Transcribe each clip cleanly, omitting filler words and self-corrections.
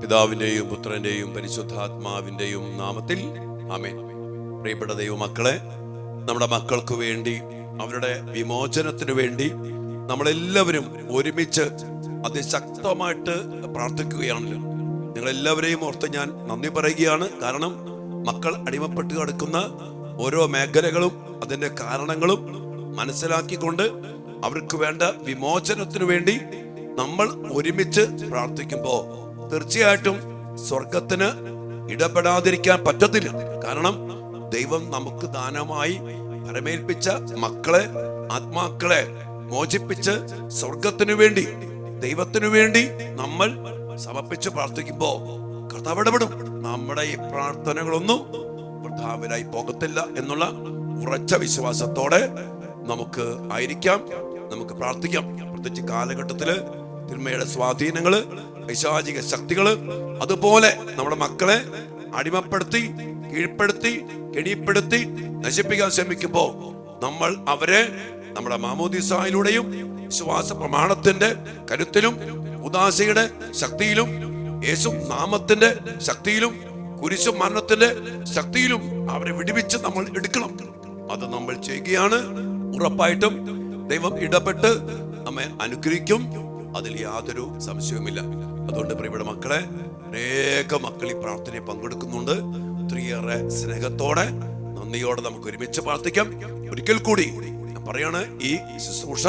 പിതാവിൻ്റെയും പുത്രൻ്റെയും പരിശുദ്ധാത്മാവിൻ്റെയും നാമത്തിൽ ആമേൻ. പ്രിയപ്പെട്ട ദൈവമക്കളെ, നമ്മുടെ മക്കൾക്ക് വേണ്ടി, അവരുടെ വിമോചനത്തിനു വേണ്ടി നമ്മളെല്ലാവരും ഒരുമിച്ച് അതിശക്തമായിട്ട് പ്രാർത്ഥിക്കുകയാണല്ലോ. നിങ്ങളെല്ലാവരെയും ഓർത്ത് ഞാൻ നന്ദി പറയുകയാണ്. കാരണം മക്കൾ അടിമപ്പെട്ട് കിടക്കുന്ന ഓരോ മേഖലകളും അതിൻ്റെ കാരണങ്ങളും മനസ്സിലാക്കിക്കൊണ്ട് അവർക്ക് വേണ്ട വിമോചനത്തിനു വേണ്ടി നമ്മൾ ഒരുമിച്ച് പ്രാർത്ഥിക്കുമ്പോൾ തീർച്ചയായിട്ടും സ്വർഗത്തിന് ഇടപെടാതിരിക്കാൻ പറ്റത്തില്ല. കാരണം ദൈവം നമുക്ക് ദാനമായി പരമേൽപ്പിച്ച മക്കളെ, ആത്മാക്കളെ മോചിപ്പിച്ച് സ്വർഗത്തിനു വേണ്ടി, ദൈവത്തിനു വേണ്ടി നമ്മൾ സമർപ്പിച്ച് പ്രാർത്ഥിക്കുമ്പോ കർത്താവ് ഇടപെടും. നമ്മുടെ ഈ പ്രാർത്ഥനകളൊന്നും വൃഥാവിലായി പോകത്തില്ല എന്നുള്ള ഉറച്ച വിശ്വാസത്തോടെ നമുക്ക് ആയിരിക്കാം, നമുക്ക് പ്രാർത്ഥിക്കാം. പ്രത്യേകിച്ച് കാലഘട്ടത്തില് തിന്മയുടെ സ്വാധീനങ്ങള്, പൈശാചിക ശക്തികള്, അതുപോലെ നമ്മുടെ മക്കളെ അടിമപ്പെടുത്തി, കീഴ്പ്പെടുത്തി, കെണിപ്പെടുത്തി നശിപ്പിക്കാൻ ശ്രമിക്കുമ്പോ നമ്മൾ അവരെ നമ്മുടെ മാമോദീസായിലൂടെയും വിശ്വാസ പ്രമാണത്തിന്റെ കരുത്തിലും ഉദാശയുടെ ശക്തിയിലും യേശു നാമത്തിന്റെ ശക്തിയിലും കുരിശു മരണത്തിന്റെ ശക്തിയിലും അവരെ വിടുവിച്ച് നമ്മൾ എടുക്കണം. അത് നമ്മൾ ചെയ്യുകയാണ്. ഉറപ്പായിട്ടും ദൈവം ഇടപെട്ട് നമ്മെ അനുഗ്രഹിക്കും. അതിൽ യാതൊരു സംശയവുമില്ല. അതുകൊണ്ട് പ്രിയപ്പെട്ട മക്കളെ, അനേക മക്കൾ ഈ പ്രാർത്ഥനയിൽ പങ്കെടുക്കുന്നുണ്ട്. ഒത്തിരിയേറെ സ്നേഹത്തോടെ, നന്ദിയോടെ നമുക്ക് ഒരുമിച്ച് പ്രാർത്ഥിക്കാം. ഒരിക്കൽ കൂടി ഞാൻ പറയാണ്, ഈ ശുശ്രൂഷ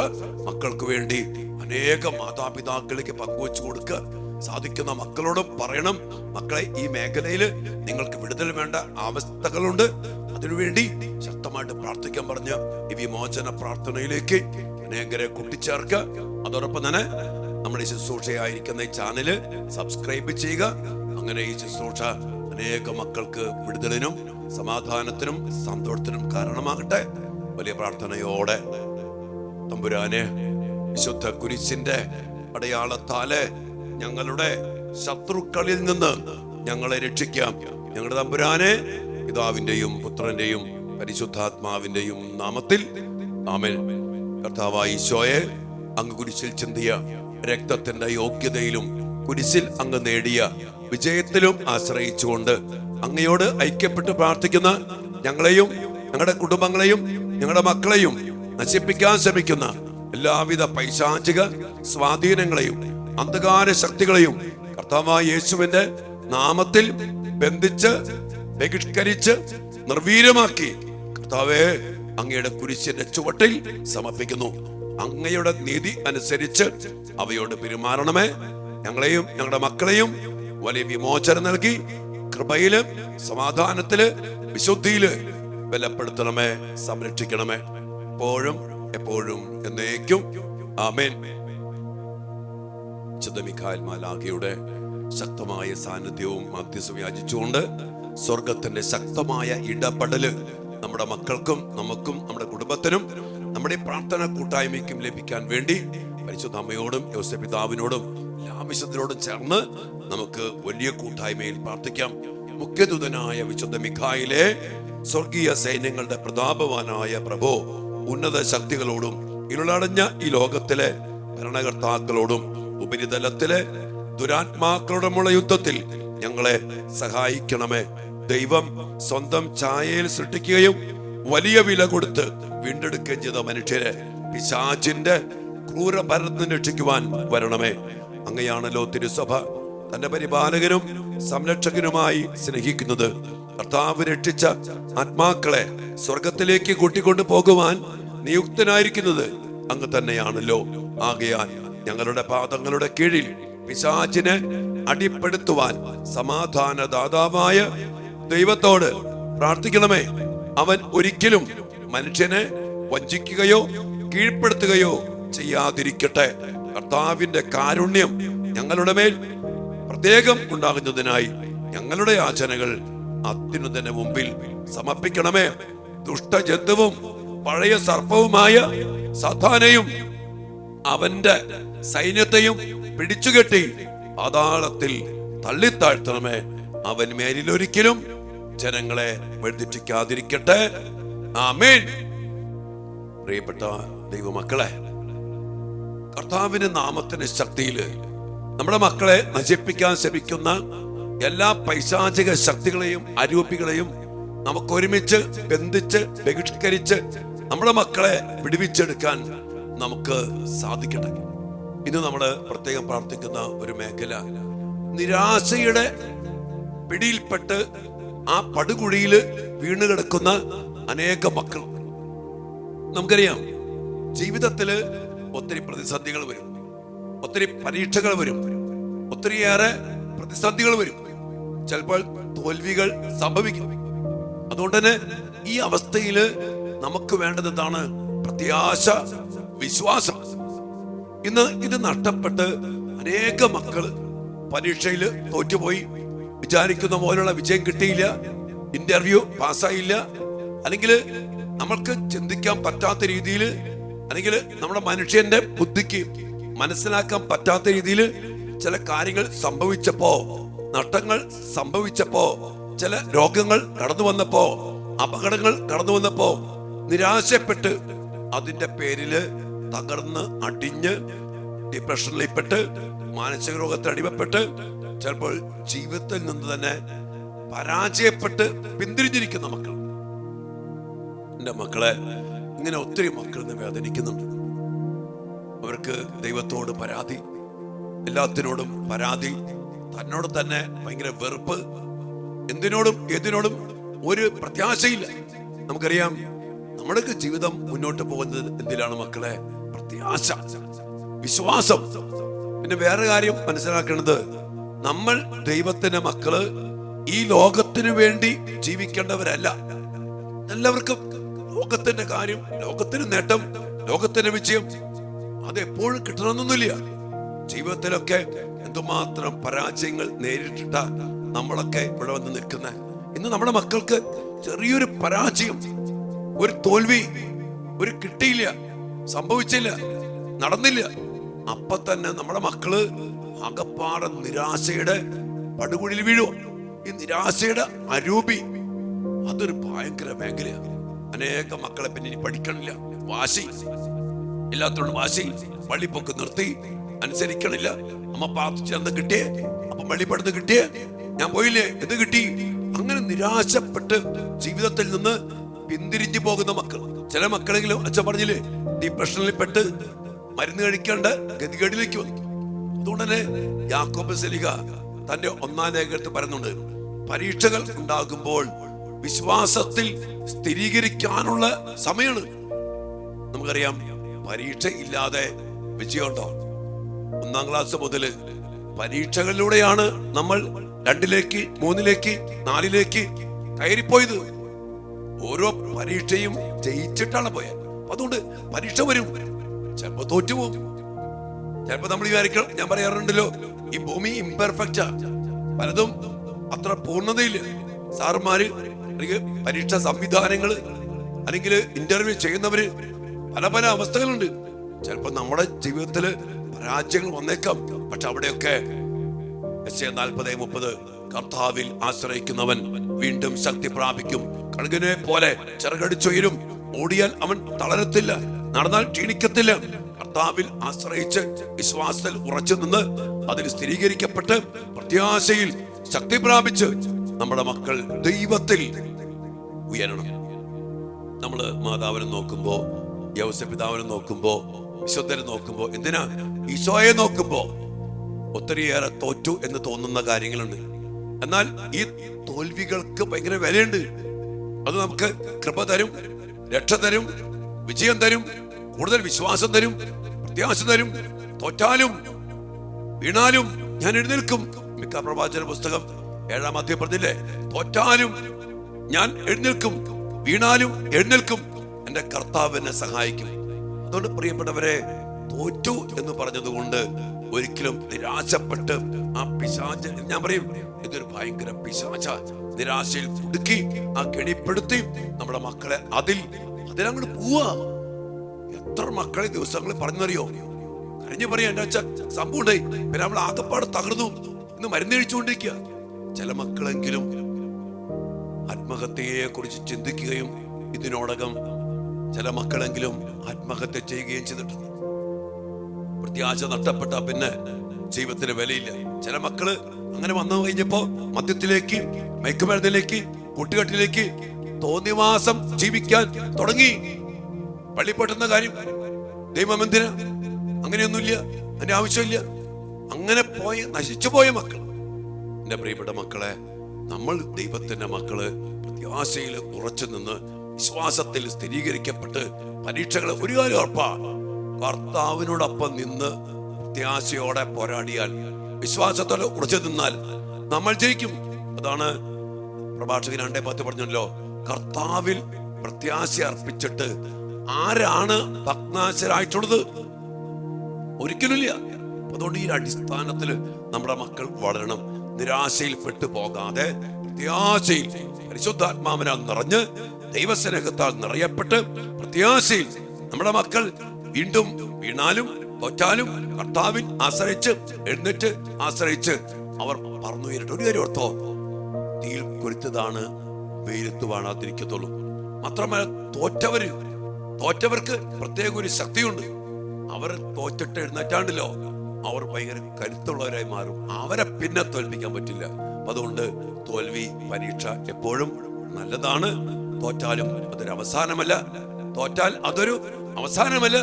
മക്കൾക്ക് വേണ്ടി അനേക മാതാപിതാക്കളിലേക്ക് പങ്കുവെച്ചു കൊടുക്കുക. സാധിക്കുന്ന മക്കളോടും പറയണം, മക്കളെ ഈ മേഖലയിൽ നിങ്ങൾക്ക് വിടുതൽ വേണ്ട അവസ്ഥകളുണ്ട്, അതിനുവേണ്ടി ശക്തമായിട്ട് പ്രാർത്ഥിക്കാൻ പറഞ്ഞ് ഈ വിമോചന പ്രാർത്ഥനയിലേക്ക് അനേകരെ കൂട്ടിച്ചേർക്കുക. അതോടൊപ്പം തന്നെ നമ്മുടെ ഈ ശുശ്രൂഷയായിരിക്കുന്ന ഈ ചാനല് സബ്സ്ക്രൈബ് ചെയ്യുക. അങ്ങനെ ഈ ശുശ്രൂഷ അനേക മക്കൾക്ക് വിടുതലിനും സമാധാനത്തിനും സന്തോഷത്തിനും കാരണമാകട്ടെ. വലിയ പ്രാർത്ഥനയോടെ തമ്പുരാനെ, വിശുദ്ധ കുരിശിന്റെ അടയാളത്താലെ ഞങ്ങളുടെ ശത്രുക്കളിൽ നിന്ന് ഞങ്ങളെ രക്ഷിക്കാം. ഞങ്ങളുടെ തമ്പുരാനെ, പിതാവിന്റെയും പുത്രന്റെയും പരിശുദ്ധാത്മാവിന്റെയും നാമത്തിൽ ആമേൻ. കർത്താവായ ഈശോയെ, അങ്ങ് കുരിശിൽ ചിന്തിയ രക്തത്തിന്റെ യോഗ്യതയിലും കുരിശിൽ അങ്ങ് നേടിയ വിജയത്തിലും ആശ്രയിച്ചുകൊണ്ട് അങ്ങയോട് ഐക്യപ്പെട്ട് പ്രാർത്ഥിക്കുന്ന ഞങ്ങളെയും ഞങ്ങളുടെ കുടുംബങ്ങളെയും ഞങ്ങളുടെ മക്കളെയും നശിപ്പിക്കാൻ ശ്രമിക്കുന്ന എല്ലാവിധ പൈശാചിക സ്വാധീനങ്ങളെയും അന്ധകാര ശക്തികളെയും കർത്താവായ യേശുവിന്റെ നാമത്തിൽ ബന്ധിച്ച് ബഹിഷ്കരിച്ച് നിർവീര്യമാക്കി കർത്താവേ, അങ്ങയുടെ കുരിശിന്റെ ചുവട്ടിൽ സമർപ്പിക്കുന്നു. അങ്ങയുടെ നീതി അനുസരിച്ച് അവയോട് പെരുമാറണമേ. ഞങ്ങളെയും ഞങ്ങളുടെ മക്കളെയും വലിയ വിമോചനം നൽകി കൃപയില്, സമാധാനത്തില്, വിശുദ്ധിയില് ബലപ്പെടുത്തണമേ, സംരക്ഷിക്കണമേ, എപ്പോഴും എപ്പോഴും എന്നേക്കും ആമേൻ. വിശുദ്ധ മിഖായേൽ മാലാഖയുടെ ശക്തമായ സാന്നിധ്യവും മധ്യസ്ഥവും യാചിച്ചുകൊണ്ട് സ്വർഗത്തിന്റെ ശക്തമായ ഇടപെടല് നമ്മുടെ മക്കൾക്കും നമുക്കും നമ്മുടെ കുടുംബത്തിനും നമ്മുടെ പ്രാർത്ഥന കൂട്ടായ്മയ്ക്കും ലഭിക്കാൻ വേണ്ടി പരിശുദ്ധ അമ്മയോടും യോസേപ്പ് പിതാവിനോടും എല്ലാ വിശുദ്ധരോടും ചേർന്ന് നമുക്ക് വലിയ കൂട്ടായ്മയിൽ പ്രാർത്ഥിക്കാം. മുഖ്യദൂതനായ വിശുദ്ധ മിഖായേലേ, സ്വർഗീയ സൈന്യങ്ങളുടെ പ്രതാപവാനായ പ്രഭോ, ഉന്നത ശക്തികളോടും ഇരുളടഞ്ഞ ഈ ലോകത്തിലെ ഭരണകർത്താക്കളോടും ഉപരിതലത്തിലെ ദുരാത്മാക്കളോടുമുള്ള യുദ്ധത്തിൽ ഞങ്ങളെ സഹായിക്കണമേ. ദൈവം സ്വന്തം ഛായയിൽ സൃഷ്ടിക്കുകയും വലിയ വില കൊടുത്ത് വീണ്ടെടുക്കുകയും ചെയ്ത മനുഷ്യരെ പിശാചിന്റെ ക്രൂരഭരണത്തിന് രക്ഷിക്കുവാൻ വരണമേ. അങ്ങയാണല്ലോ തിരുസഭ തന്റെ പരിപാലകനും സംരക്ഷകനുമായി സ്നേഹിക്കുന്നത്. കർത്താവ് രക്ഷിച്ച ആത്മാക്കളെ സ്വർഗത്തിലേക്ക് കൂട്ടിക്കൊണ്ടു പോകുവാൻ നിയുക്തനായിരിക്കുന്നത് അങ്ങ് തന്നെയാണല്ലോ. ആകയാൽ ഞങ്ങളുടെ പാദങ്ങളുടെ കീഴിൽ പിശാചിനെ അടിപ്പെടുത്തുവാൻ സമാധാനദാതാവായ ദൈവത്തോട് പ്രാർത്ഥിക്കണമേ. അവൻ ഒരിക്കലും മനുഷ്യനെ വഞ്ചിക്കുകയോ കീഴ്പ്പെടുത്തുകയോ ചെയ്യാതിരിക്കട്ടെ. കർത്താവിന്റെ കാരുണ്യം ഞങ്ങളുടെ മേൽ പ്രത്യേകം ഉണ്ടാകുന്നതിനായി ഞങ്ങളുടെ യാചനകൾ അത്യുന്നതന്റെ മുമ്പിൽ സമർപ്പിക്കണമേ. ദുഷ്ടജന്തുവും പഴയ സർപ്പവുമായ സാത്താനെയും അവന്റെ സൈന്യത്തെയും പിടിച്ചുകെട്ടി പാതാളത്തിൽ തള്ളിത്താഴ്ത്തണമേ. അവൻ മേലിലൊരിക്കലും ജനങ്ങളെ വഴിതെറ്റിക്കാതിരിക്കട്ടെ. ആമേൻ. പ്രിയപ്പെട്ട ദൈവമക്കളെ, കർത്താവിന്റെ നാമത്തിന്റെ ശക്തിയില് നമ്മുടെ മക്കളെ നശിപ്പിക്കാൻ ശ്രമിക്കുന്ന എല്ലാ പൈശാചിക ശക്തികളെയും അരൂപികളെയും നമുക്ക് ഒരുമിച്ച് ബന്ധിച്ച് ബഹിഷ്കരിച്ച് നമ്മുടെ മക്കളെ വിടുവിച്ചെടുക്കാൻ നമുക്ക് സാധിക്കട്ടെ. ഇന്ന് നമ്മൾ പ്രത്യേകം പ്രാർത്ഥിക്കുന്ന ഒരു മേഖല, നിരാശയുടെ പിടിയിൽപ്പെട്ട് ആ പടുകുഴിയിൽ വീണ് കിടക്കുന്ന അനേക മക്കൾ. നമുക്കറിയാം, ജീവിതത്തില് ഒത്തിരി പ്രതിസന്ധികൾ വരും, ഒത്തിരി പരീക്ഷകൾ വരും, ഒത്തിരിയേറെ പ്രതിസന്ധികൾ വരും, ചിലപ്പോൾ തോൽവികൾ സംഭവിക്കും. അതുകൊണ്ട് തന്നെ ഈ അവസ്ഥയില് നമുക്ക് വേണ്ടത് എന്താണ്? പ്രത്യാശ, വിശ്വാസം. ഇന്ന് ഇത് നഷ്ടപ്പെട്ട് അനേക മക്കള് പരീക്ഷയിൽ തോറ്റുപോയി, വിചാരിക്കുന്ന പോലുള്ള വിജയം കിട്ടിയില്ല, ഇന്റർവ്യൂ പാസ്സായില്ല, അല്ലെങ്കിൽ നമ്മൾക്ക് ചിന്തിക്കാൻ പറ്റാത്ത രീതിയിൽ, അല്ലെങ്കിൽ നമ്മുടെ മനുഷ്യന്റെ ബുദ്ധിക്ക് മനസ്സിലാക്കാൻ പറ്റാത്ത രീതിയിൽ ചില കാര്യങ്ങൾ സംഭവിച്ചപ്പോ, നഷ്ടങ്ങൾ സംഭവിച്ചപ്പോ, ചില രോഗങ്ങൾ കടന്നു വന്നപ്പോ, അപകടങ്ങൾ കടന്നു വന്നപ്പോ നിരാശപ്പെട്ട് അതിന്റെ പേരില് തകർന്ന് അടിഞ്ഞ് ഡിപ്രഷനിൽപ്പെട്ട് മാനസിക രോഗത്തിൽ അടിമപ്പെട്ട് ചിലപ്പോൾ ജീവിതത്തിൽ നിന്ന് തന്നെ പരാജയപ്പെട്ട് പിന്തിരിഞ്ഞിരിക്കുന്ന മക്കൾ. എന്റെ മക്കളെ, ഇങ്ങനെ ഒത്തിരി മക്കൾ ഇന്ന് വേദനിക്കുന്നുണ്ട്. അവർക്ക് ദൈവത്തോട് പരാതി, എല്ലാത്തിനോടും പരാതി, തന്നോട് തന്നെ ഭയങ്കര വെറുപ്പ്, എന്തിനോടും ഏതിനോടും ഒരു പ്രത്യാശയില്ല. നമുക്കറിയാം, നമ്മുടെ ജീവിതം മുന്നോട്ട് പോകുന്നത് എന്തിലാണ് മക്കളെ? പ്രത്യാശ, വിശ്വാസം. പിന്നെ വേറെ കാര്യം മനസ്സിലാക്കേണ്ടത്, നമ്മൾ ദൈവത്തിന്റെ മക്കള് ഈ ലോകത്തിന് വേണ്ടി ജീവിക്കേണ്ടവരല്ല. എല്ലാവർക്കും ലോകത്തിന്റെ കാര്യം, ലോകത്തിന് നേട്ടം, ലോകത്തിന്റെ വിജയം അത് എപ്പോഴും കിട്ടണമെന്നൊന്നുമില്ല. ജീവിതത്തിലൊക്കെ എന്തുമാത്രം പരാജയങ്ങൾ നേരിട്ടിട്ട നമ്മളൊക്കെ ഇവിടെ വന്ന് നിൽക്കുന്ന. ഇന്ന് നമ്മുടെ മക്കൾക്ക് ചെറിയൊരു പരാജയം, ഒരു തോൽവി, ഒരു കിട്ടിയില്ല, സംഭവിച്ചില്ല, നടന്നില്ല, അപ്പൊ തന്നെ നമ്മുടെ മക്കള് അകപ്പാട നിരാശയുടെ പടുകുഴിയിൽ വീഴും. ഈ നിരാശയുടെ അരൂപി അതൊരു ഭയങ്കര മേഖലയാണ്. അനേക മക്കളെ പിന്നെ ഇനി പഠിക്കണില്ല, വാശി, എല്ലാത്തോടും വാശി, പള്ളിപ്പൊക്കെ നിർത്തി, അനുസരിക്കണില്ല. അമ്മ പ്രാർത്ഥിച്ച് അന്ന് കിട്ടിയേ, അപ്പൊ പള്ളിപ്പടുത്ത് കിട്ടിയേ, ഞാൻ പോയില്ലേ, എന്ത് കിട്ടി? അങ്ങനെ നിരാശപ്പെട്ട് ജീവിതത്തിൽ നിന്ന് പിന്തിരിഞ്ഞു പോകുന്ന മക്കൾ. ചില മക്കളെങ്കിലും അച്ഛൻ പറഞ്ഞില്ലേ, ഡിപ്രഷനിൽ പെട്ട് മരുന്ന് കഴിക്കേണ്ട ഗതികേടിലേക്ക് വന്നു. അതുകൊണ്ട് തന്നെ യാക്കോബ് ശ്ലീഹ തന്റെ 1-ാം ലേഖനത്തിൽ പറയുന്നുണ്ട്, പരീക്ഷകൾ ഉണ്ടാകുമ്പോൾ വിശ്വാസത്തിൽ സ്ഥിരീകരിക്കാനുള്ള സമയമാണ്. നമുക്കറിയാം, പരീക്ഷ ഇല്ലാതെ വിജയമുണ്ടോ? 1-ാം ക്ലാസ് മുതല് പരീക്ഷകളിലൂടെയാണ് നമ്മൾ 2ലേക്ക് 3ലേക്ക് 4ലേക്ക് കയറിപ്പോയത്. ഓരോ പരീക്ഷയും ജയിച്ചിട്ടാണ് പോയത്. അതുകൊണ്ട് പരീക്ഷ വരും, ചിലപ്പോ തോറ്റുപോകും, ചിലപ്പോ നമ്മൾ വിചാരിക്കണം. ഞാൻ പറയാറുണ്ടല്ലോ, ഈ ഭൂമി ഇംപെർഫെക്റ്റാ, പലതും അത്ര പൂർണ്ണതയില്ല. സാറുമാര് അല്ലെങ്കിൽ പരീക്ഷാ സംവിധാനങ്ങള് അല്ലെങ്കിൽ ഇന്റർവ്യൂ ചെയ്യുന്നവര് പല പല അവസ്ഥകളുണ്ട്. ചിലപ്പോ നമ്മുടെ ജീവിതത്തില് പരാജയങ്ങൾ വന്നേക്കാം. പക്ഷെ അവിടെയൊക്കെ യെശയ്യാ 40:30 കർത്താവിൽ ആശ്രയിക്കുന്നവൻ വീണ്ടും ശക്തി പ്രാപിക്കും, കഴുകനെ പോലെ ചിറകടിച്ചുയരും, ഓടിയാൽ അവൻ തളരത്തില്ല, നടന്നാൽ ക്ഷീണിക്കത്തില്ല. കർത്താവിൽ ആശ്രയിച്ച് വിശ്വാസത്തിൽ ഉറച്ചു നിന്ന് അതിൽ സ്ഥിരീകരിക്കപ്പെട്ട് പ്രത്യാശയിൽ ശക്തി പ്രാപിച്ച് നമ്മുടെ മക്കൾ ദൈവത്തിൽ ഉയരണം. നമ്മള് മാതാവിനെ നോക്കുമ്പോ, യൗസപിതാവിനെ നോക്കുമ്പോ, വിശുദ്ധരെ നോക്കുമ്പോ, എന്തിനാ ഈശോയെ നോക്കുമ്പോ ഒത്തിരിയേറെ തോറ്റു എന്ന് തോന്നുന്ന കാര്യങ്ങളുണ്ട്. എന്നാൽ ഈ തോൽവികൾക്ക് ഭയങ്കര വിലയുണ്ട്. അത് നമുക്ക് കൃപ തരും, രക്ഷ തരും, വിജയം തരും, കൂടുതൽ വിശ്വാസം തരും, പ്രത്യാശ തരും. തോറ്റാലും വീണാലും ഞാൻ എഴുന്നേൽക്കും. മിക്ക പ്രവാചന പുസ്തകം 7-ാം അധ്യായം പറഞ്ഞില്ലേ, തോറ്റാലും ഞാൻ എഴുന്നേൽക്കും, വീണാലും എഴുന്നേൽക്കും, എന്റെ കർത്താവ് എന്നെ സഹായിക്കും. അതുകൊണ്ട് പ്രിയപ്പെട്ടവരെ, തോറ്റു എന്ന് പറഞ്ഞതുകൊണ്ട് ഒരിക്കലും നിരാശപ്പെട്ട് ആ പിശാച്, ഞാൻ പറയും ഇതൊരു ഭയങ്കര പിശാച, നിരാശയിൽ കുടുക്കി ആ കെണിപ്പെടുത്തി നമ്മുടെ മക്കളെ അതിലങ്ങോട്ട് പോവാ. എത്ര മക്കളെ ദിവസങ്ങൾ പറഞ്ഞറിയോ, കരഞ്ഞു പറയാ, എന്റെ അച്ഛൻ സംഭവം ഉണ്ടായി, പിന്നെ നമ്മൾ ആകപ്പാട് തകർന്നു, ഇന്ന് മരുന്ന് കഴിച്ചുകൊണ്ടിരിക്കുക. ചില മക്കളെങ്കിലും ആത്മഹത്യയെ കുറിച്ച് ചിന്തിക്കുകയും ഇതിനോടകം ചില മക്കളെങ്കിലും ആത്മഹത്യ ചെയ്യുകയും ചെയ്തിട്ടുണ്ട്. പ്രത്യാശ നഷ്ടപ്പെട്ട പിന്നെ ജീവിതത്തിന് വിലയില്ല. ചില മക്കള് അങ്ങനെ വന്നു കഴിഞ്ഞപ്പോ മദ്യത്തിലേക്ക്, മയക്കുമരുന്നിലേക്ക്, കൂട്ടുകെട്ടിലേക്ക്, തോന്നിവാസം ജീവിക്കാൻ തുടങ്ങി. പള്ളി പെട്ടുന്ന കാര്യം ദൈവം എന്തിനാ? അങ്ങനെയൊന്നുമില്ല, അതിന്റെ ആവശ്യമില്ല. അങ്ങനെ നശിച്ചു പോയ മക്കൾ. എന്റെ പ്രിയപ്പെട്ട മക്കളെ, നമ്മൾ ദൈവത്തിന്റെ മക്കള് പ്രത്യാശയിൽ ഉറച്ചു നിന്ന് വിശ്വാസത്തിൽ സ്ഥിരീകരിക്കപ്പെട്ട് പരീക്ഷകൾ ഒരു കാര്യം ഉറപ്പാ, കർത്താവിനോടൊപ്പം നിന്ന് പ്രത്യാശയോടെ പോരാടിയാൽ, വിശ്വാസത്തോടെ ഉറച്ചു നിന്നാൽ നമ്മൾ ജയിക്കും. അതാണ് പ്രഭാഷകൻ 2:10 പറഞ്ഞല്ലോ, കർത്താവിൽ പ്രത്യാശ അർപ്പിച്ചിട്ട് ആരാണ് ഭഗ്നാശരായിട്ടുള്ളത്? ഒരിക്കലുമില്ല. അതുകൊണ്ട് ഈ അടിസ്ഥാനത്തിൽ നമ്മുടെ മക്കൾ വളരണം. നിരാശയിൽ പെട്ടു പോകാതെ പ്രത്യാശയിൽ പരിശുദ്ധാത്മാവിനാൽ നിറഞ്ഞ് ദൈവസ്നേഹത്താൽ നിറയപ്പെട്ട് പ്രത്യാശയിൽ നമ്മുടെ മക്കൾ വീണ്ടും വീണാലും തോറ്റാലും കർത്താവിൽ ആശ്രയിച്ച് എഴുന്നേറ്റ് ആശ്രയിച്ച് അവർ പറന്നുയരട്ടെ. ഒരു കാര്യം ഓർത്തോ, തീയിൽ കൊരുത്തതാണ് വെയിലത്ത് കാണാതിരിക്കത്തുള്ളൂ. മാത്രമല്ല തോറ്റവർക്ക് പ്രത്യേക ഒരു ശക്തിയുണ്ട്. അവർ തോറ്റിട്ട് എഴുന്നേറ്റാണ്ടല്ലോ, അവർ ഭയങ്കര കരുത്തുള്ളവരായി മാറും. അവരെ പിന്നെ തോൽപ്പിക്കാൻ പറ്റില്ല. അതുകൊണ്ട് തോൽവി, പരീക്ഷ എപ്പോഴും നല്ലതാണ്. തോറ്റാലും അതൊരു അവസാനമല്ല. തോറ്റാൽ അതൊരു അവസാനമല്ല.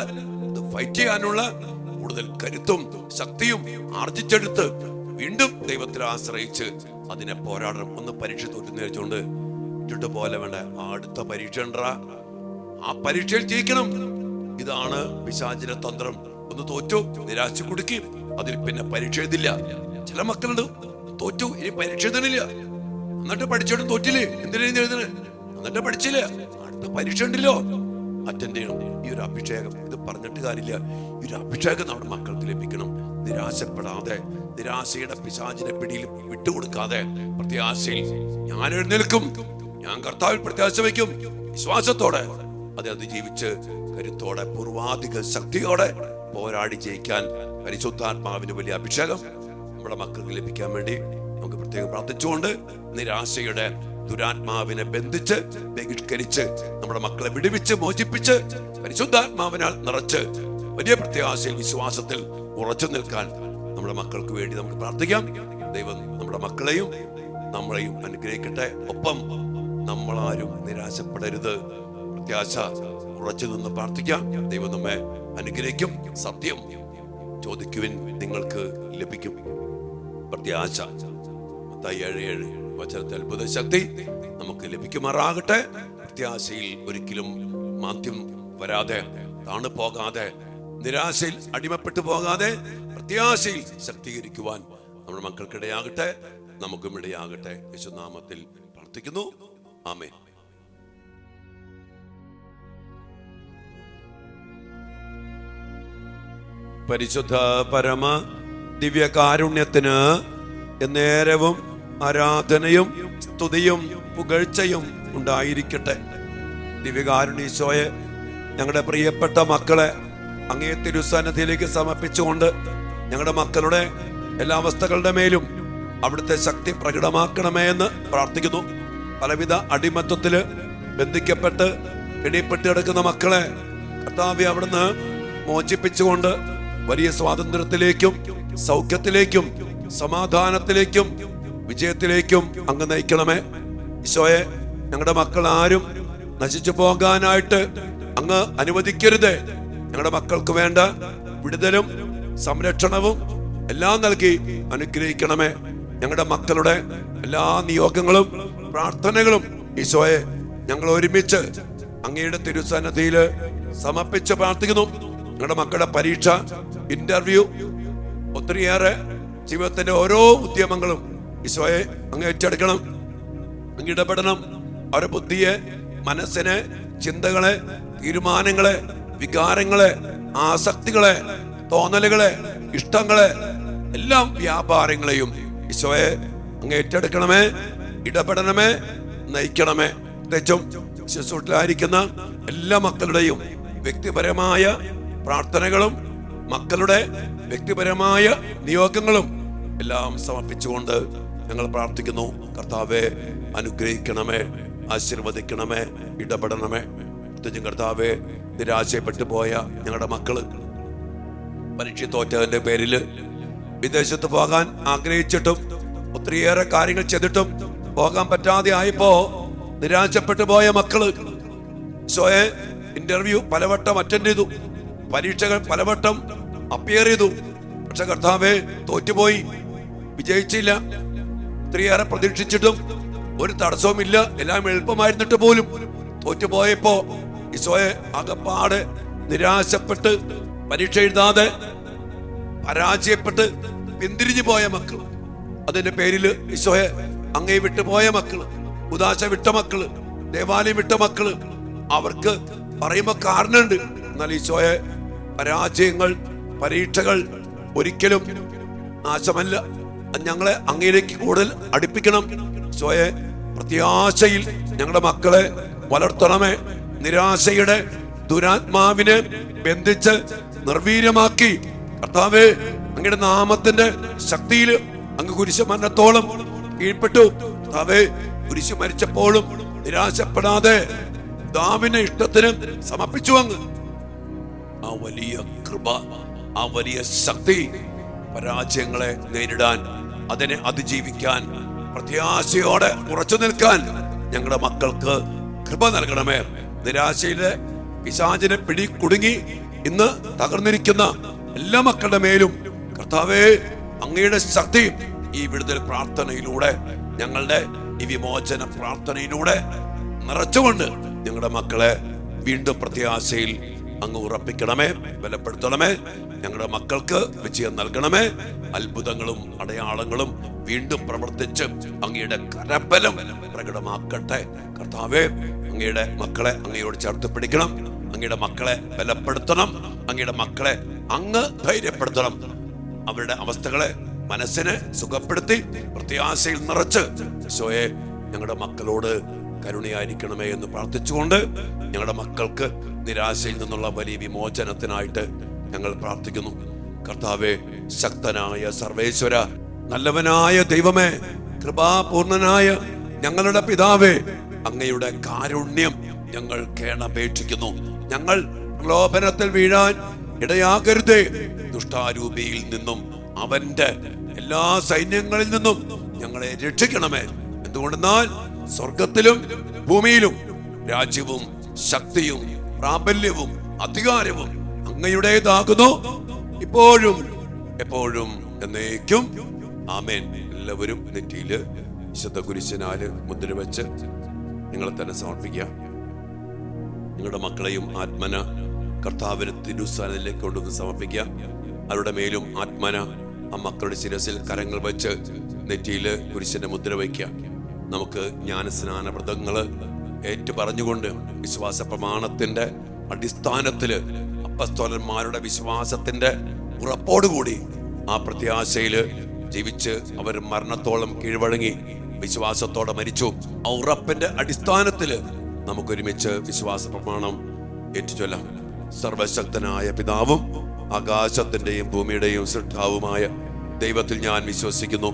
അത് ഫൈറ്റ് ചെയ്യാനുള്ള കൂടുതൽ കരുത്തും ശക്തിയും ആർജിച്ചെടുത്ത് വീണ്ടും ദൈവത്തിൽ ആശ്രയിച്ച് അതിനെ പോരാടണം. ഒന്ന് പരീക്ഷ തോറ്റെന്ന് വെച്ചുകൊണ്ട് ഇട്ടിട്ട് പോലെ വേണ്ട. അടുത്ത പരീക്ഷ ഉണ്ടാ, ആ പരീക്ഷയിൽ ജയിക്കണം. ഇതാണ് പിശാചിന്റെ തന്ത്രം. ഒന്ന് തോറ്റു, നിരാശ കുടുക്കി, അതിൽ പിന്നെ പരീക്ഷ എഴുതില്ല. ചില മക്കളുണ്ട്, തോറ്റു, ഇനി പരീക്ഷ എഴുതണില്ല. എന്നിട്ട് പഠിച്ചോട്ടും തോറ്റില്ലേ, എന്തിനാ എഴുതണേ? എന്നിട്ട് പഠിച്ചില്ല, അടുത്ത പരീക്ഷ ഉണ്ടല്ലോ, അറ്റൻഡ് ചെയ്യണം. ഈ ഒരു അഭിഷേകം, ഇത് പറഞ്ഞിട്ട് കാര്യമില്ല, ഈ ഒരു അഭിഷേകം നമ്മുടെ മക്കൾക്ക് ലഭിക്കണം. നിരാശപ്പെടാതെ, നിരാശയുടെ പിശാചിന്റെ പിടിയിൽ വിട്ടുകൊടുക്കാതെ പ്രത്യാശയിൽ ഞാൻ എഴുന്നേൽക്കും, ഞാൻ കർത്താവിൽ പ്രത്യാശ വയ്ക്കും, വിശ്വാസത്തോടെ അത് ജീവിച്ച് കരുത്തോടെ പൂർവാധിക ശക്തിയോടെ പോരാടി ജയിക്കാൻ പരിശുദ്ധാത്മാവിന് വലിയ അഭിഷേകം നമ്മുടെ മക്കൾക്ക് ലഭിക്കാൻ വേണ്ടി നമുക്ക് പ്രത്യേകം പ്രാർത്ഥിച്ചുകൊണ്ട് നിരാശയുടെ ദുരാത്മാവിനെ ബന്ധിച്ച് ബഹിഷ്കരിച്ച് നമ്മുടെ മക്കളെ വിടുവിച്ച് മോചിപ്പിച്ച് പരിശുദ്ധാത്മാവിനാൽ നിറച്ച് വലിയ പ്രത്യാശയിൽ വിശ്വാസത്തിൽ ഉറച്ചു നിൽക്കാൻ നമ്മുടെ മക്കൾക്ക് വേണ്ടി നമുക്ക് പ്രാർത്ഥിക്കാം. ദൈവം നമ്മുടെ മക്കളെയും നമ്മളെയും അനുഗ്രഹിക്കട്ടെ. ഒപ്പം നമ്മളാരും നിരാശപ്പെടരുത്. പ്രത്യാശ ഉറച്ചു നിന്ന് പ്രാർത്ഥിക്കാം. ദൈവം നമ്മെ അനുഗ്രഹിക്കും. സത്യം ചോദിക്കുവിൻ, നിങ്ങൾക്ക് ലഭിക്കും. പ്രത്യാശ 7:7 വചനത്തെ അത്ഭുത ശക്തി നമുക്ക് ലഭിക്കുമാറാകട്ടെ. പ്രത്യാശയിൽ ഒരിക്കലും മാന്ദ്യം വരാതെ, താണു പോകാതെ, നിരാശയിൽ അടിമപ്പെട്ടു പോകാതെ പ്രത്യാശയിൽ ശക്തീകരിക്കുവാൻ നമ്മുടെ മക്കൾക്കിടയാകട്ടെ, നമുക്കും ഇടയാകട്ടെ. യേശുനാമത്തിൽ പ്രാർത്ഥിക്കുന്നു. ആമേൻ. പരിശുദ്ധ പരമ ദിവ്യകാരുണ്യത്തിന് എന്നേരവും ആരാധനയും സ്തുതിയും പുകഴ്ചയും ഉണ്ടായിരിക്കട്ടെ. ദിവ്യകാരുണ്യീശോയെ, ഞങ്ങളുടെ പ്രിയപ്പെട്ട മക്കളെ അങ്ങേ തിരുസന്നിധിയിലേക്ക് സമർപ്പിച്ചുകൊണ്ട് ഞങ്ങളുടെ മക്കളുടെ എല്ലാ അവസ്ഥകളുടെ മേലും അവിടുത്തെ ശക്തി പ്രകടമാക്കണമേ എന്ന് പ്രാർത്ഥിക്കുന്നു. പലവിധ അടിമത്വത്തില് ബന്ധിക്കപ്പെട്ട് പിടിപ്പെട്ട് കിടക്കുന്ന മക്കളെ കർത്താവേ അവിടുന്ന് മോചിപ്പിച്ചുകൊണ്ട് വലിയ സ്വാതന്ത്ര്യത്തിലേക്കും സൗഖ്യത്തിലേക്കും സമാധാനത്തിലേക്കും വിജയത്തിലേക്കും അങ്ങ് നയിക്കണമേ. ഈശോയെ, ഞങ്ങളുടെ മക്കൾ ആരും നശിച്ചു പോകാനായിട്ട് അങ്ങ് അനുവദിക്കരുത്. ഞങ്ങളുടെ മക്കൾക്ക് വേണ്ട വിടുതലും സംരക്ഷണവും എല്ലാം നൽകി അനുഗ്രഹിക്കണമേ. ഞങ്ങളുടെ മക്കളുടെ എല്ലാ നിയോഗങ്ങളും പ്രാർത്ഥനകളും ഈശോയെ ഞങ്ങൾ ഒരുമിച്ച് അങ്ങയുടെ തിരുസന്നിധിയിൽ സമർപ്പിച്ച് പ്രാർത്ഥിക്കുന്നു. ഞങ്ങളുടെ മക്കളുടെ പരീക്ഷ, ഇന്റർവ്യൂ, ഒത്തിരിയേറെ ജീവിതത്തിന്റെ ഓരോ ഉദ്യമങ്ങളും ഈശോയെ അങ്ങ് ഏറ്റെടുക്കണം, അങ്ങ് ഇടപെടണം. അവരുടെ ബുദ്ധിയെ, മനസ്സിനെ, ചിന്തകളെ, തീരുമാനങ്ങളെ, വികാരങ്ങളെ, ആസക്തികളെ, തോന്നലുകളെ, ഇഷ്ടങ്ങളെ, എല്ലാം വ്യാപാരങ്ങളെയും ഈശോയെ അങ്ങ് ഏറ്റെടുക്കണമേ, ഇടപെടണമേ, നയിക്കണമേ. പ്രത്യേകിച്ചും ശുശ്രൂഷയിലായിരിക്കുന്ന എല്ലാ മക്കളുടെയും വ്യക്തിപരമായ പ്രാർത്ഥനകളും മക്കളുടെ വ്യക്തിപരമായ നിയോഗങ്ങളും എല്ലാം സമർപ്പിച്ചുകൊണ്ട് ഞങ്ങൾ പ്രാർത്ഥിക്കുന്നു. കർത്താവെ, അനുഗ്രഹിക്കണമേ, ആശീർവദിക്കണമേ, ഇടപെടണമേ. പ്രത്യേകിച്ചും കർത്താവെ, നിരാശപ്പെട്ടു പോയ ഞങ്ങളുടെ മക്കള്, പരീക്ഷ തോറ്റതിന്റെ പേരില് വിദേശത്ത് പോകാൻ ആഗ്രഹിച്ചിട്ടും ഒത്തിരിയേറെ കാര്യങ്ങൾ ചെയ്തിട്ടും പോകാൻ പറ്റാതെ ആയപ്പോ നിരാശപ്പെട്ടു പോയ മക്കള് ഈശോയെ ഇന്റർവ്യൂ പലവട്ടം അറ്റൻഡ് ചെയ്തു, പരീക്ഷകൾ പലവട്ടം അപ്പിയർ ചെയ്തു. പക്ഷെ കർത്താവേ തോറ്റുപോയി, വിജയിച്ചില്ല. ഒത്തിരിയേറെ പ്രതീക്ഷിച്ചിട്ടും ഒരു തടസ്സവുമില്ല, എല്ലാം എളുപ്പമായിരുന്നിട്ട് പോലും തോറ്റുപോയപ്പോ ഈശോയെ അകപ്പാടെ നിരാശപ്പെട്ട് പരീക്ഷ എഴുതാതെ പരാജയപ്പെട്ട് പിന്തിരിഞ്ഞു പോയ മക്കൾ, അതിന്റെ പേരില് ഈശോയെ അങ്ങേ വിട്ടുപോയ മക്കള്, ഉദാശ വിട്ട മക്കള്, ദേവാലയം വിട്ട മക്കള്, അവർക്ക് പറയുമ്പോ കാരണമുണ്ട്. എന്നാൽ ഈശോയെ പരാജയങ്ങൾ, പരീക്ഷകൾ ഒരിക്കലും നാശമല്ല, ഞങ്ങളെ അങ്ങയിലേക്ക് കൂടുതൽ അടുപ്പിക്കണം. ഈശോയെ പ്രത്യാശയിൽ ഞങ്ങളുടെ മക്കളെ വളർത്തണമേ. നിരാശയുടെ ദുരാത്മാവിനെ ബന്ധിച്ച് നിർവീര്യമാക്കി കർത്താവേ അങ്ങയുടെ നാമത്തിന്റെ ശക്തിയിൽ അങ്ങ് കുരിശ് മരണത്തോളം കീഴ്പ്പെട്ടു. കർത്താവേ കുരിശ് മരിച്ചപ്പോഴും നിരാശപ്പെടാതെ പിതാവിന്റെ ഇഷ്ടത്തിന് സമർപ്പിച്ചു. അങ്ങ് ആ വലിയ കൃപ, ആ വലിയ ശക്തി, പരാജയങ്ങളെ നേരിടാൻ, അതിനെ അതിജീവിക്കാൻ, പ്രത്യാശയോടെ ഉറച്ചു നിൽക്കാൻ ഞങ്ങളുടെ മക്കൾക്ക് കൃപ നൽകണമേ. നിരാശയിലെ പിശാചിനെ കുടുങ്ങി ഇന്ന് തകർന്നിരിക്കുന്ന എല്ലാ മക്കളുടെ മേലും കർത്താവേ അങ്ങയുടെ ശക്തി ഈ വിടുതൽ പ്രാർത്ഥനയിലൂടെ, ഞങ്ങളുടെ ഈ വിമോചന പ്രാർത്ഥനയിലൂടെ നിറച്ചുകൊണ്ട് ഞങ്ങളുടെ മക്കളെ വീണ്ടും പ്രത്യാശയിൽ അങ്ങ് ഉറപ്പിക്കണമേ, ബലപ്പെടുത്തണമേ. ഞങ്ങളുടെ മക്കൾക്ക് വിജയം നൽകണമേ. അത്ഭുതങ്ങളും അടയാളങ്ങളും വീണ്ടും പ്രവർത്തിച്ച് അങ്ങയുടെ കരബലം പ്രകടമാക്കട്ടെ. കർത്താവേ അങ്ങയുടെ മക്കളെ അങ്ങയോട് ചേർത്ത് പിടിക്കണം, അങ്ങയുടെ മക്കളെ ബലപ്പെടുത്തണം, അങ്ങയുടെ മക്കളെ അങ്ങ് ധൈര്യപ്പെടുത്തണം. അവരുടെ അവസ്ഥകളെ, മനസ്സിനെ സുഖപ്പെടുത്തി പ്രത്യാശയിൽ നിറച്ച് ഈശോയെ ഞങ്ങളുടെ മക്കളോട് കരുണയായിരിക്കണമേ എന്ന് പ്രാർത്ഥിച്ചുകൊണ്ട് ഞങ്ങളുടെ മക്കൾക്ക് നിരാശയിൽ നിന്നുള്ള വലിയ വിമോചനത്തിനായിട്ട് ഞങ്ങൾ പ്രാർത്ഥിക്കുന്നു. കർത്താവേ, ശക്തനായ സർവേശ്വര, നല്ലവനായ ദൈവമേ, കൃപാപൂർണനായ ഞങ്ങളുടെ പിതാവേ, അങ്ങയുടെ കാരുണ്യം ഞങ്ങൾ കേണപേക്ഷിക്കുന്നു. ഞങ്ങൾ പ്രലോഭനത്തിൽ വീഴാൻ ഇടയാകരുതേ. ദുഷ്ടാരൂപിയിൽ നിന്നും അവന്റെ എല്ലാ സൈന്യങ്ങളിൽ നിന്നും ഞങ്ങളെ രക്ഷിക്കണമേ. എന്തുകൊണ്ടെന്നാൽ സ്വർഗത്തിലും ഭൂമിയിലും രാജ്യവും ശക്തിയും പ്രാബല്യവും അധികാരവും അങ്ങയുടേതാകുന്നു, ഇപ്പോഴും എപ്പോഴും എന്നേക്കും. ആമേൻ. എല്ലാവരും നെറ്റിയില് വിശുദ്ധ കുരിശിനാല് മുദ്ര വെച്ച് നിങ്ങളെ തന്നെ സമർപ്പിക്കുക. നിങ്ങളുടെ മക്കളെയും ആത്മന കർത്താവിന് തിരുസ്ഥാനത്തിലേക്ക് കൊണ്ടുവന്ന് സമർപ്പിക്കുക. അവരുടെ മേലും ആത്മന ആ മക്കളുടെ ശിരസിൽ കരങ്ങൾ വെച്ച് നെറ്റിയില് കുരിശിന്റെ മുദ്ര വയ്ക്കുക. നമുക്ക് ജ്ഞാനസ്നാന വ്രതങ്ങള് ഏറ്റു പറഞ്ഞുകൊണ്ട് വിശ്വാസ പ്രമാണത്തിന്റെ അടിസ്ഥാനത്തില് അപ്പസ്തോലന്മാരുടെ വിശ്വാസത്തിന്റെ ഉറപ്പോടുകൂടി ആ പ്രത്യാശയില് ജീവിച്ച് അവർ മരണത്തോളം കീഴ്വഴങ്ങി വിശ്വാസത്തോടെ മരിച്ചു. ആ ഉറപ്പിന്റെ അടിസ്ഥാനത്തില് നമുക്കൊരുമിച്ച് വിശ്വാസ പ്രമാണം ഏറ്റുചൊല്ലാം. സർവശക്തനായ പിതാവും ആകാശത്തിന്റെയും ഭൂമിയുടെയും സൃഷ്ടാവുമായ ദൈവത്തിൽ ഞാൻ വിശ്വസിക്കുന്നു.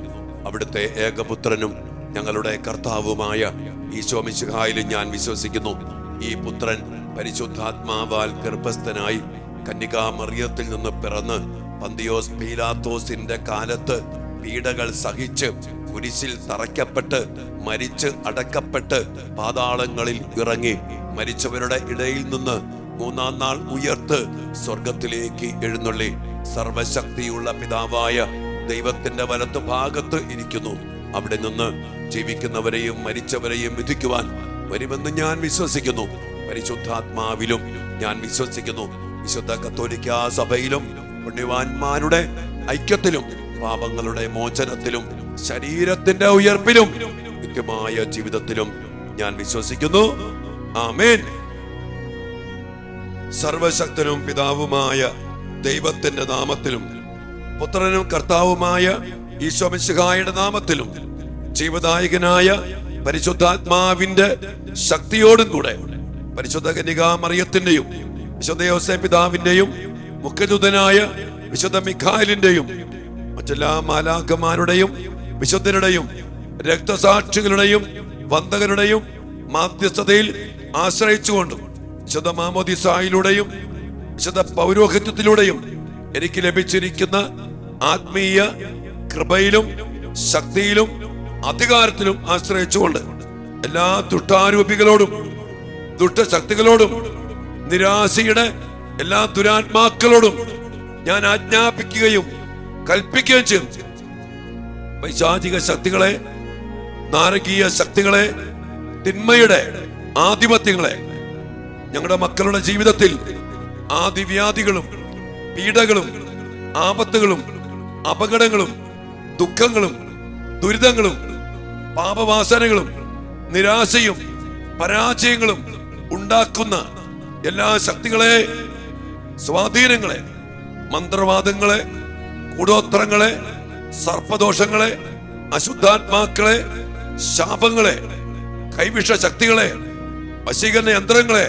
അവിടുത്തെ ഏകപുത്രനും ഞങ്ങളുടെ കർത്താവുമായ ഈശോ മിശിഹായിലും ഞാൻ വിശ്വസിക്കുന്നു. ഈ പുത്രൻ പരിശുദ്ധാത്മാവാൽ ഗർഭസ്ഥനായി കന്യകാ മറിയത്തിൽ നിന്ന് പിറന്ന് പന്തിയോസ് പീലാത്തോസിന്റെ കാലത്ത് പീഡകൾ സഹിച്ച് കുരിശിൽ തറയ്ക്കപ്പെട്ട് മരിച്ച് അടക്കപ്പെട്ട് പാതാളങ്ങളിൽ ഇറങ്ങി മരിച്ചവരുടെ ഇടയിൽ നിന്ന് മൂന്നാം നാൾ ഉയർത്ത് സ്വർഗത്തിലേക്ക് എഴുന്നള്ളി സർവശക്തിയുള്ള പിതാവായ ദൈവത്തിന്റെ വലത്തു ഭാഗത്ത് ഇരിക്കുന്നു. അവിടെ നിന്ന് ജീവിക്കുന്നവരെയും മരിച്ചവരെയും വിധിക്കുവാൻ വരുമെന്ന് ഞാൻ വിശ്വസിക്കുന്നു. പരിശുദ്ധാത്മാവിലും ഞാൻ വിശ്വസിക്കുന്നു. വിശുദ്ധ കത്തോലിക്കാ സഭയിലും പുണ്യവാന്മാരുടെ ഐക്യത്തിലും പാപങ്ങളുടെ മോചനത്തിലും ശരീരത്തിന്റെ ഉയർപ്പിലും നിത്യമായ ജീവിതത്തിലും ഞാൻ വിശ്വസിക്കുന്നു. ആമേൻ. സർവശക്തനും പിതാവുമായ ദൈവത്തിന്റെ നാമത്തിലും പുത്രനും കർത്താവുമായ ഈശോ മിശിഹായുടെ നാമത്തിലും ജീവദായകനായ പരിശുദ്ധാത്മാവിന്റെ ശക്തിയോടും കൂടെ പരിശുദ്ധ കന്യകാ മറിയത്തിന്റെയും വിശുദ്ധ യോസേപ്പ് പിതാവിന്റെയും മുഖ്യദൂതനായ വിശുദ്ധ മിഖായേലിന്റെയും മറ്റെല്ലാ മാലാഖമാരുടെയും വിശുദ്ധരുടെയും രക്തസാക്ഷികളുടെയും വന്ദകരുടെയും മാധ്യസ്ഥതയിൽ ആശ്രയിച്ചുകൊണ്ടും വിശുദ്ധ മാമോദിസായിലൂടെയും വിശുദ്ധ പൗരോഹിത്യത്തിലൂടെയും എനിക്ക് ലഭിച്ചിരിക്കുന്ന ആത്മീയ കൃപയിലും ശക്തിയിലും അധികാരത്തിലും ആശ്രയിച്ചുകൊണ്ട് എല്ലാ ദുഷ്ടാരൂപികളോടും ദുഷ്ടശക്തികളോടും നിരാശയുടെ എല്ലാ ദുരാത്മാക്കളോടും ഞാൻ ആജ്ഞാപിക്കുകയും കൽപ്പിക്കുകയും ചെയ്യും. പൈശാചിക ശക്തികളെ, നാരകീയ ശക്തികളെ, തിന്മയുടെ ആധിപത്യങ്ങളെ ഞങ്ങളുടെ മക്കളുടെ ജീവിതത്തിൽ ആദിവ്യാധികളും പീഡകളും ആപത്തുകളും അപകടങ്ങളും ദുഃഖങ്ങളും ദുരിതങ്ങളും പാപവാസനകളും നിരാശയും പരാജയങ്ങളും ഉണ്ടാക്കുന്ന എല്ലാ ശക്തികളെ, സ്വാധീനങ്ങളെ, മന്ത്രവാദങ്ങളെ, കൂടോത്രങ്ങളെ, സർപ്പദോഷങ്ങളെ, അശുദ്ധാത്മാക്കളെ, ശാപങ്ങളെ, കൈവിഷ ശക്തികളെ, വശീകരണ യന്ത്രങ്ങളെ,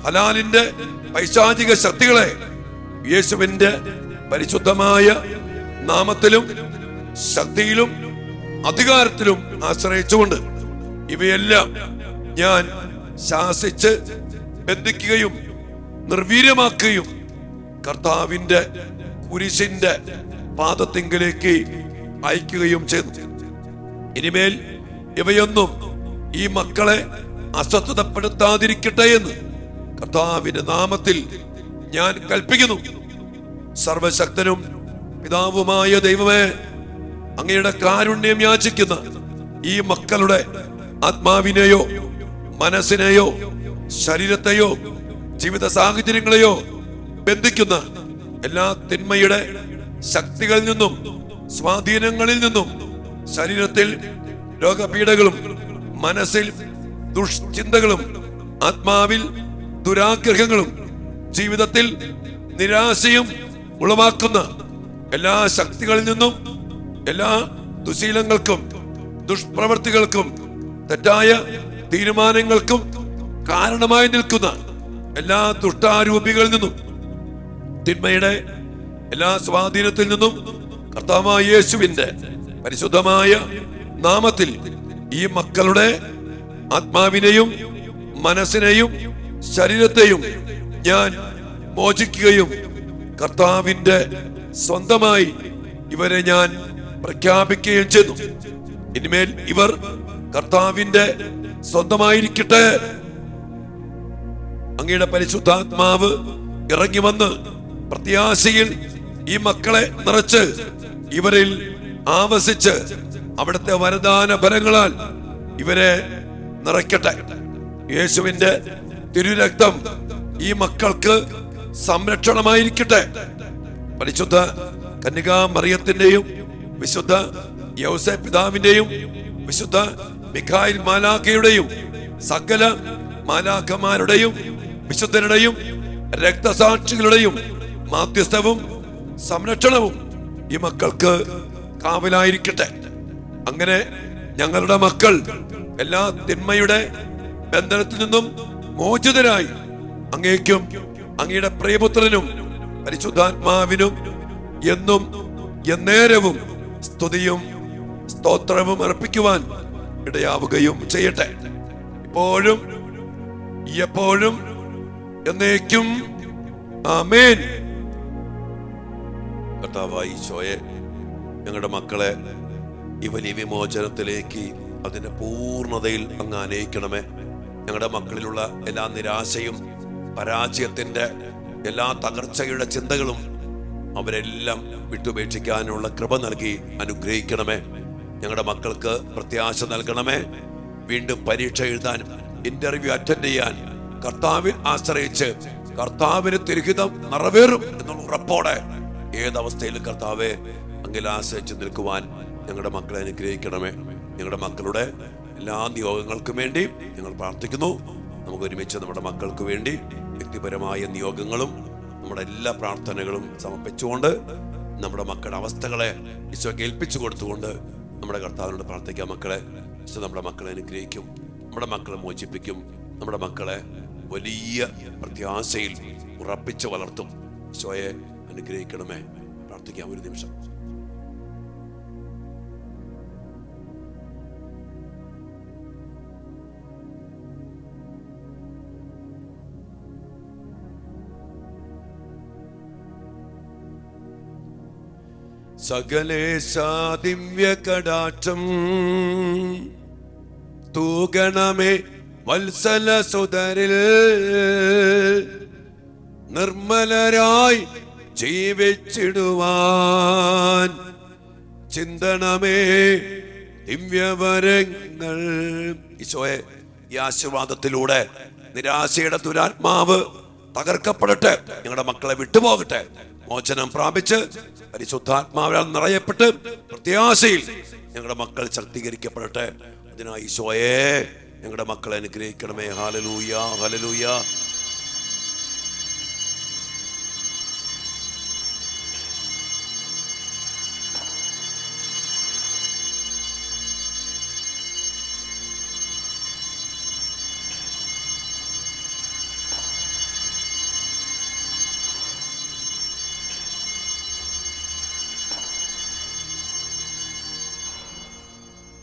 ഹലാലിന്റെ പൈശാചിക ശക്തികളെ യേശുവിന്റെ പരിശുദ്ധമായ നാമത്തിലും ശക്തിയിലും അധികാരത്തിലും ആശ്രയിച്ചുകൊണ്ട് ഇവയെല്ലാം ഞാൻ ശാസിച്ച് ബന്ധിക്കുകയും നിർവീര്യമാക്കുകയും കർത്താവിന്റെ കുരിശിന്റെ പാദത്തിങ്കലേക്ക് അയക്കുകയും ചെയ്തു. ഇനിമേൽ ഇവയൊന്നും ഈ മക്കളെ അസ്വസ്ഥതപ്പെടുത്താതിരിക്കട്ടെ എന്ന് കർത്താവിന്റെ നാമത്തിൽ ഞാൻ കൽപ്പിക്കുന്നു. സർവശക്തനും പിതാവുമായ ദൈവമേ, അങ്ങയുടെ കാരുണ്യം യാചിക്കുന്ന ഈ മക്കളുടെ ആത്മാവിനെയോ മനസ്സിനെയോ ശരീരത്തെയോ ജീവിത സാഹചര്യങ്ങളെയോ ബന്ധിക്കുന്ന എല്ലാ തിന്മയുടെ ശക്തികളിൽ നിന്നും സ്വാധീനങ്ങളിൽ നിന്നും ശരീരത്തിൽ രോഗപീഠകളും മനസ്സിൽ ദുഷ്ചിന്തകളും ആത്മാവിൽ ദുരാഗ്രഹങ്ങളും ജീവിതത്തിൽ നിരാശയും ഉളവാക്കുന്ന എല്ലാ ശക്തികളിൽ നിന്നും എല്ലാ ദുശീലങ്ങൾക്കും ദുഷ്പ്രവൃത്തികൾക്കും തെറ്റായ തീരുമാനങ്ങൾക്കും കാരണമായി നിൽക്കുന്ന എല്ലാ ദുഷ്ടാരൂപികളിൽ നിന്നും തിന്മയുടെ എല്ലാ സ്വാധീനത്തിൽ നിന്നും കർത്താവായ യേശുവിന്റെ പരിശുദ്ധമായ നാമത്തിൽ ഈ മക്കളുടെ ആത്മാവിനെയും മനസ്സിനെയും ശരീരത്തെയും ഞാൻ മോചിക്കുകയും കർത്താവിന്റെ സ്വന്തമായി ഇവരെ ഞാൻ പ്രഖ്യാപിക്കുകയും ചെയ്തു. ഇനിമേൽ ഇവർ കർത്താവിന്റെ സ്വന്തമായിരിക്കട്ടെ. അങ്ങയുടെ പരിശുദ്ധാത്മാവ് ഇറങ്ങി വന്ന് പ്രത്യാശയിൽ ഈ മക്കളെ നിറച്ച് ഇവരിൽ ആവസിച്ച് അവിടുത്തെ വരദാന ഫലങ്ങളാൽ ഇവരെ നിറയ്ക്കട്ടെ. യേശുവിന്റെ തിരുരക്തം ഈ മക്കൾക്ക് സംരക്ഷണമായിരിക്കട്ടെ. പരിശുദ്ധ കന്യകാ മറിയത്തിന്റെയും വിശുദ്ധ യൗസേപ്പ് പിതാവിന്റെയും വിശുദ്ധ മിഖായിൽ മാലാഖയുടെയും സകല മാലാഖമാരുടെയും വിശുദ്ധരുടെയും രക്തസാക്ഷികളുടെയും മാധ്യസ്ഥവും സംരക്ഷണവും ഈ മക്കൾക്ക് കാവലായിരിക്കട്ടെ. അങ്ങനെ ഞങ്ങളുടെ മക്കൾ എല്ലാ തിന്മയുടെ ബന്ധനത്തിൽ നിന്നും മോചിതരായി അങ്ങേക്കും അങ്ങയുടെ പ്രിയപുത്രനും പരിശുദ്ധാത്മാവിനും എന്നും എന്നേരവും സ്തുതിയും സ്തോത്രവും അർപ്പിക്കുവാൻ ഇടയാവുകയും ചെയ്യട്ടെ. ഇപ്പോഴും എപ്പോഴും എന്നേക്കും ആമേൻ. കർത്താവായ ഈശോയെ, ഞങ്ങളുടെ മക്കളെ ഈ വലിയ വിമോചനത്തിലേക്ക് അതിന്റെ പൂർണ്ണതയിൽ അങ്ങ് അനയിക്കണമേ. ഞങ്ങളുടെ മക്കളിലുള്ള എല്ലാ നിരാശയും പരാജയത്തിന്റെ എല്ലാ തകർച്ചയുടെ ചിന്തകളും അവരെല്ലാം വിട്ടുപേക്ഷിക്കാനുള്ള കൃപ നൽകി അനുഗ്രഹിക്കണമേ. ഞങ്ങളുടെ മക്കൾക്ക് പ്രത്യാശ നൽകണമേ. വീണ്ടും പരീക്ഷ എഴുതാൻ, ഇന്റർവ്യൂ അറ്റൻഡ് ചെയ്യാൻ കർത്താവിൽ ആശ്രയിച്ച് കർത്താവിന് തിരുഹിതം നിറവേറും എന്നുള്ള ഉറപ്പോടെ ഏതവസ്ഥയിലും കർത്താവെ അങ്ങിൽ ആശ്രയിച്ച് നിൽക്കുവാൻ ഞങ്ങളുടെ മക്കളെ അനുഗ്രഹിക്കണമേ. ഞങ്ങളുടെ മക്കളുടെ എല്ലാ നിയോഗങ്ങൾക്കും വേണ്ടി ഞങ്ങൾ പ്രാർത്ഥിക്കുന്നു. നമുക്ക് ഒരുമിച്ച് നമ്മുടെ മക്കൾക്ക് വേണ്ടി വ്യക്തിപരമായ നിയോഗങ്ങളും നമ്മുടെ എല്ലാ പ്രാർത്ഥനകളും സമർപ്പിച്ചുകൊണ്ട് നമ്മുടെ മക്കളുടെ അവസ്ഥകളെ ഈശോയ്ക്ക് ഏൽപ്പിച്ചു കൊടുത്തുകൊണ്ട് നമ്മുടെ കർത്താവിനോട് പ്രാർത്ഥിക്കാം. മക്കളെ, ഈശോ നമ്മുടെ മക്കളെ അനുഗ്രഹിക്കും, നമ്മുടെ മക്കളെ മോചിപ്പിക്കും, നമ്മുടെ മക്കളെ വലിയ പ്രത്യാശയിൽ ഉറപ്പിച്ച് വളർത്തും. ഈശോയെ അനുഗ്രഹിക്കണമേ. പ്രാർത്ഥിക്കാം ഒരു നിമിഷം. സകലേശാ ദിവ്യ കടാക്ഷം തൂകണമേ വത്സല സുതരിൽ, നിർമ്മലരായി ജീവിച്ചിടുവാൻ ചിന്തണമേ ദിവ്യവരങ്ങൾ. ഈശോയെ, ഈ ആശീർവാദത്തിലൂടെ നിരാശയുടെ ദുരാത്മാവ് തകർക്കപ്പെടട്ടെ. ഞങ്ങളുടെ മക്കളെ വിട്ടുപോകട്ടെ. മോചനം പ്രാപിച്ച് പരിശുദ്ധാത്മാവിനാൽ നിറയപ്പെട്ട് പ്രത്യാശയിൽ ഞങ്ങളുടെ മക്കൾ ശക്തീകരിക്കപ്പെടട്ടെ. അതിനായി ഈശോയെ ഞങ്ങളുടെ മക്കളെ അനുഗ്രഹിക്കണമേ. Hallelujah, hallelujah.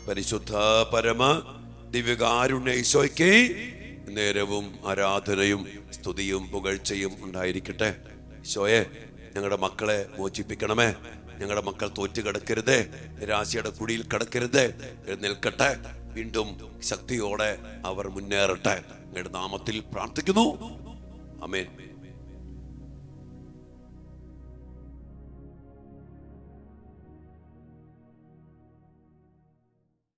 പരിശുദ്ധ പരമ ദിവ്യകാരുണ്യ ഈശോയ്ക്ക് നേരവും ആരാധനയും സ്തുതിയും പുകഴ്ചയും ഉണ്ടായിരിക്കട്ടെ. ഈശോയെ, ഞങ്ങളുടെ മക്കളെ മോചിപ്പിക്കണമേ. ഞങ്ങളുടെ മക്കൾ തോറ്റു കിടക്കരുതേ, നിരാശയുടെ കുടിയിൽ കിടക്കരുതേ. എഴുന്നേൽക്കട്ടെ, വീണ്ടും ശക്തിയോടെ അവർ മുന്നേറട്ടെ. ഞങ്ങളുടെ നാമത്തിൽ പ്രാർത്ഥിക്കുന്നു. ആമേൻ.